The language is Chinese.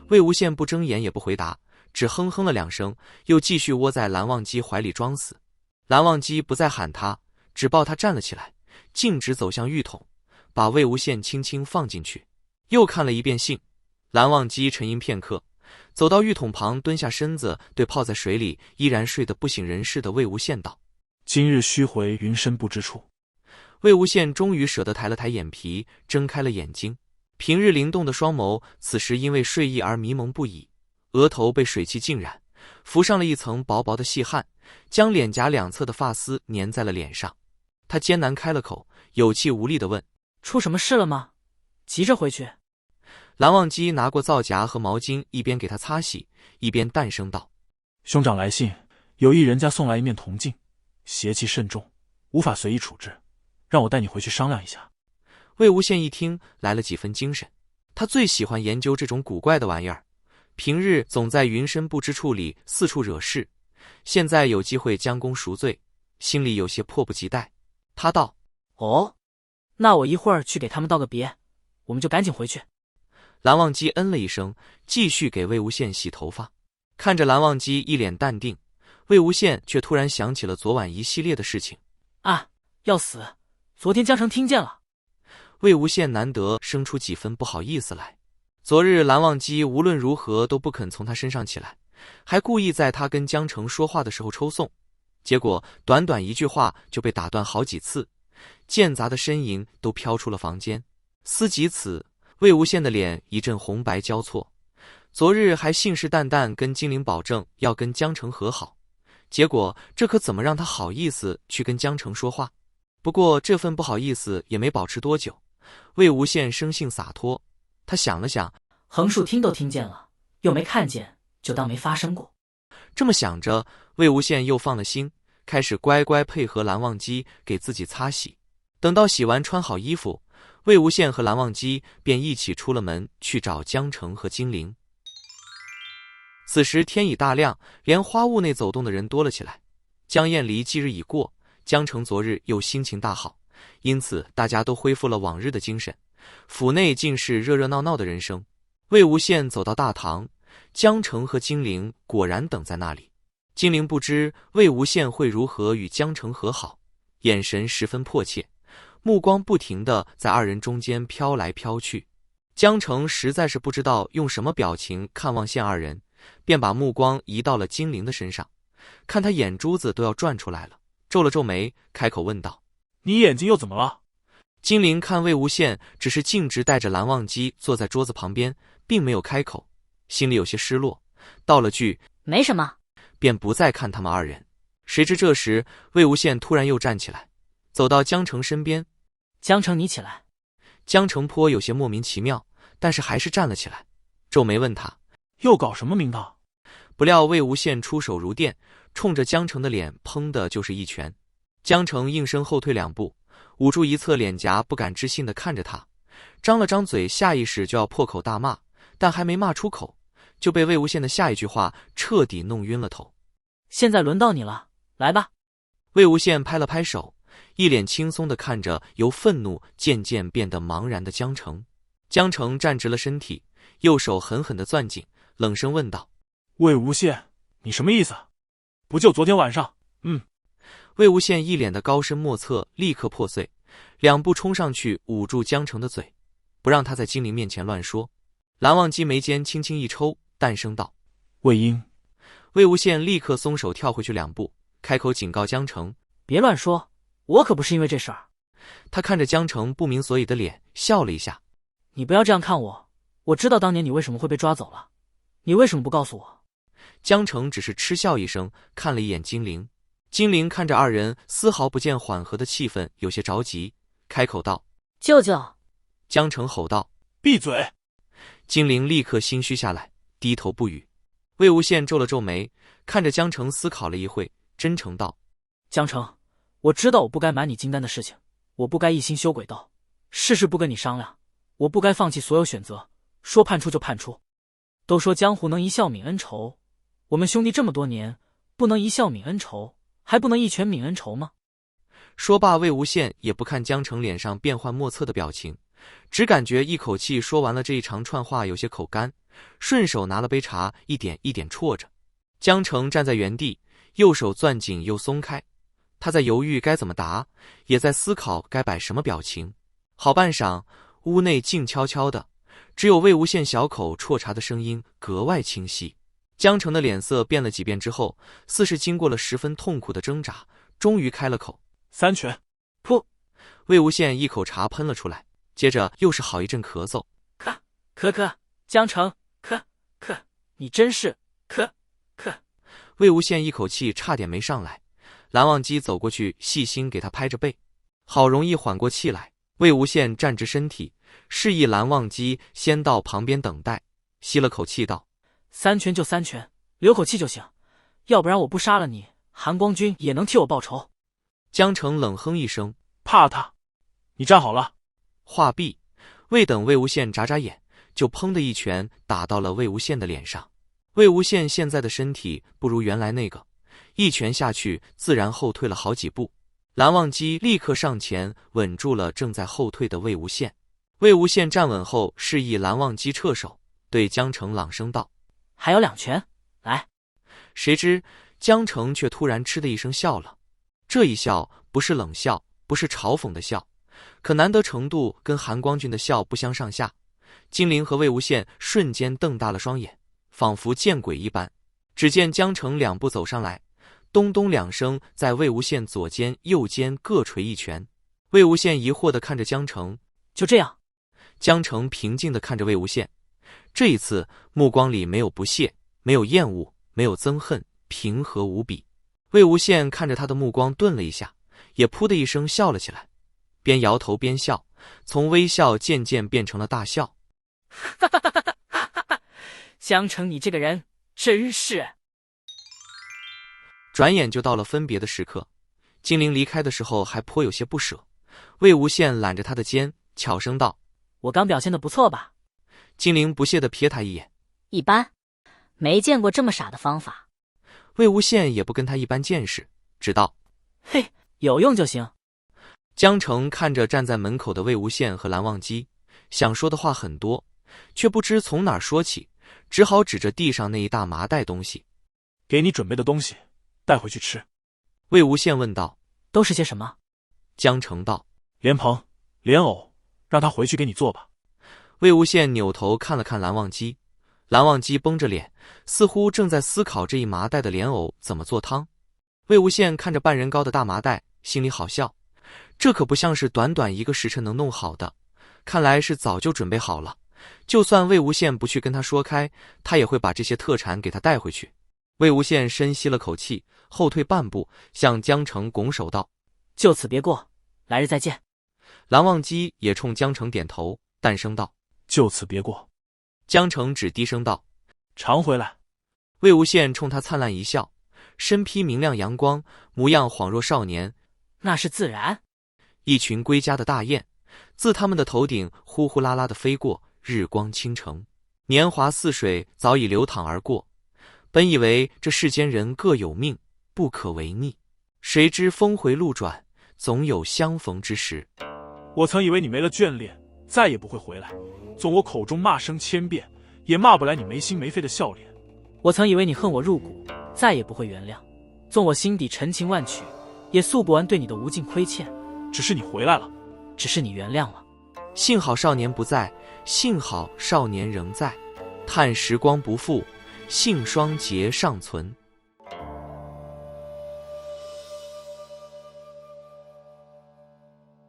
魏无羡不睁眼也不回答，只哼哼了2声，又继续窝在蓝忘机怀里装死。蓝忘机不再喊他，只抱他站了起来，径直走向浴桶，把魏无羡轻轻放进去，又看了一遍信。蓝忘机沉吟片刻，走到浴桶旁，蹲下身子，对泡在水里依然睡得不省人事的魏无羡道：今日须回云深不知处。魏无羡终于舍得抬了抬眼皮，睁开了眼睛。平日灵动的双眸此时因为睡意而迷蒙不已，额头被水汽浸染，浮上了一层薄薄的细汗，将脸颊两侧的发丝粘在了脸上。他艰难开了口，有气无力地问：出什么事了吗？急着回去。蓝忘机拿过皂荚和毛巾，一边给他擦洗，一边淡声道：兄长来信，有一人家送来一面铜镜，邪气甚重，无法随意处置，让我带你回去商量一下。魏无羡一听，来了几分精神。他最喜欢研究这种古怪的玩意儿，平日总在云深不知处里四处惹事，现在有机会将功赎罪，心里有些迫不及待。他道：哦，那我一会儿去给他们道个别，我们就赶紧回去。蓝忘机嗯了一声，继续给魏无羡洗头发。看着蓝忘机一脸淡定，魏无羡却突然想起了昨晚一系列的事情。啊，要死！昨天江城听见了。魏无羡难得生出几分不好意思来。昨日蓝忘机无论如何都不肯从他身上起来，还故意在他跟江城说话的时候抽送，结果短短一句话就被打断好几次，间杂的呻吟都飘出了房间。思及此，魏无羡的脸一阵红白交错。昨日还信誓旦旦跟金陵保证要跟江城和好，结果这可怎么让他好意思去跟江城说话？不过这份不好意思也没保持多久，魏无羡生性洒脱，他想了想，横竖听都听见了，又没看见，就当没发生过。这么想着，魏无羡又放了心，开始乖乖配合蓝忘机给自己擦洗。等到洗完穿好衣服，魏无羡和蓝忘机便一起出了门去找江城和金陵。此时天已大亮，连花坞内走动的人多了起来。江晏离忌日已过，江城昨日又心情大好，因此大家都恢复了往日的精神，府内尽是热热闹闹的人声。魏无羡走到大堂，江城和金陵果然等在那里。金陵不知魏无羡会如何与江城和好，眼神十分迫切，目光不停地在二人中间飘来飘去。江城实在是不知道用什么表情看望羡二人，便把目光移到了金陵的身上，看他眼珠子都要转出来了，皱了皱眉，开口问道：你眼睛又怎么了？金陵看魏无羡只是径直带着蓝忘机坐在桌子旁边，并没有开口，心里有些失落，道了句没什么，便不再看他们二人。谁知这时魏无羡突然又站起来，走到江城身边。江城，你起来。江城颇有些莫名其妙，但是还是站了起来，皱眉问他又搞什么名堂？不料魏无羡出手如电，冲着江城的脸砰的就是一拳。江城应声后退2步，捂住一侧脸颊，不敢置信地看着他，张了张嘴，下意识就要破口大骂，但还没骂出口，就被魏无羡的下一句话彻底弄晕了头。现在轮到你了，来吧。魏无羡拍了拍手，一脸轻松地看着由愤怒渐渐变得茫然的江城。江城站直了身体，右手狠狠地攥紧，冷声问道：魏无羡，你什么意思？不就昨天晚上？魏无羡一脸的高深莫测，立刻破碎，2步冲上去捂住江城的嘴，不让他在金陵面前乱说。蓝忘机眉间轻轻一抽，淡声道：魏婴。魏无羡立刻松手跳回去2步，开口警告江城：别乱说，我可不是因为这事儿。他看着江城不明所以的脸，笑了一下：你不要这样看我，我知道当年你为什么会被抓走了，你为什么不告诉我？江城只是嗤笑一声，看了一眼金陵。金陵看着二人丝毫不见缓和的气氛，有些着急，开口道：舅舅。江城吼道：闭嘴！金陵立刻心虚下来，低头不语。魏无羡皱了皱眉，看着江城思考了一会，真诚道：江城，我知道我不该瞒你金丹的事情，我不该一心修鬼道，事事不跟你商量，我不该放弃所有选择，说判出就判出。都说江湖能一笑泯恩仇，我们兄弟这么多年，不能一笑泯恩仇，还不能一拳泯恩仇吗？说罢，魏无羡也不看江城脸上变幻莫测的表情，只感觉一口气说完了这一长串话，有些口干，顺手拿了杯茶，一点一点啜着。江澄站在原地，右手攥紧又松开，他在犹豫该怎么答，也在思考该摆什么表情。好半晌，屋内静悄悄的，只有魏无羡小口啜茶的声音格外清晰。江澄的脸色变了几变之后，似是经过了十分痛苦的挣扎，终于开了口：“三拳。”噗！魏无羡一口茶喷了出来，接着又是好一阵咳嗽。咳，江澄，你真是咳。魏无羡一口气差点没上来，蓝忘机走过去细心给他拍着背，好容易缓过气来。魏无羡站直身体，示意蓝忘机先到旁边等待，吸了口气道：“三拳就三拳，留口气就行，要不然我不杀了你，韩光君也能替我报仇。”江澄冷哼一声：“怕他？你站好了。”话毕，未等魏无羡眨眨眼，就砰的一拳打到了魏无羡的脸上。魏无羡现在的身体不如原来那个，一拳下去自然后退了好几步。蓝忘机立刻上前稳住了正在后退的魏无羡。魏无羡站稳后示意蓝忘机撤手，对江澄朗声道：“还有2拳，来。”谁知江澄却突然嗤的一声笑了，这一笑不是冷笑，不是嘲讽的笑，可难得程度跟韩光君的笑不相上下。金陵和魏无羡瞬间瞪大了双眼，仿佛见鬼一般。只见江澄2步走上来，咚咚2声在魏无羡左肩右肩各捶一拳。魏无羡疑惑地看着江澄：“就这样？”江澄平静地看着魏无羡，这一次目光里没有不屑，没有厌恶，没有憎恨，平和无比。魏无羡看着他的目光顿了一下，也噗的一声笑了起来，边摇头边笑，从微笑渐渐变成了大笑。江澄，你这个人真是……转眼就到了分别的时刻，金陵离开的时候还颇有些不舍。魏无羡揽着他的肩，悄声道：“我刚表现得不错吧？”金陵不屑地瞥他一眼：“一般，没见过这么傻的方法。”魏无羡也不跟他一般见识，只道：“嘿，有用就行。”江澄看着站在门口的魏无羡和蓝忘机，想说的话很多，却不知从哪儿说起，只好指着地上那一大麻袋东西：“给你准备的东西，带回去吃。”魏无羡问道：“都是些什么？”江澄道：“莲蓬、莲藕，让他回去给你做吧。”魏无羡扭头看了看蓝忘机，蓝忘机绷着脸，似乎正在思考这一麻袋的莲藕怎么做汤。魏无羡看着半人高的大麻袋，心里好笑，这可不像是短短1个时辰能弄好的，看来是早就准备好了。就算魏无羡不去跟他说开，他也会把这些特产给他带回去。魏无羡深吸了口气，后退半步，向江澄拱手道：“就此别过，来日再见。”蓝忘机也冲江澄点头，淡声道：“就此别过。”江澄只低声道：“常回来。”魏无羡冲他灿烂一笑，身披明亮阳光，模样恍若少年。那是自然。一群归家的大雁，自他们的头顶呼呼啦啦地飞过，日光倾城，年华似水早已流淌而过。本以为这世间人各有命，不可违逆，谁知峰回路转，总有相逢之时。我曾以为你没了眷恋，再也不会回来，纵我口中骂声千遍，也骂不来你没心没肺的笑脸。我曾以为你恨我入骨，再也不会原谅，纵我心底陈情万曲，也诉不完对你的无尽亏欠。只是你回来了，只是你原谅了。幸好少年不在，幸好少年仍在。叹时光不负，幸双节尚存。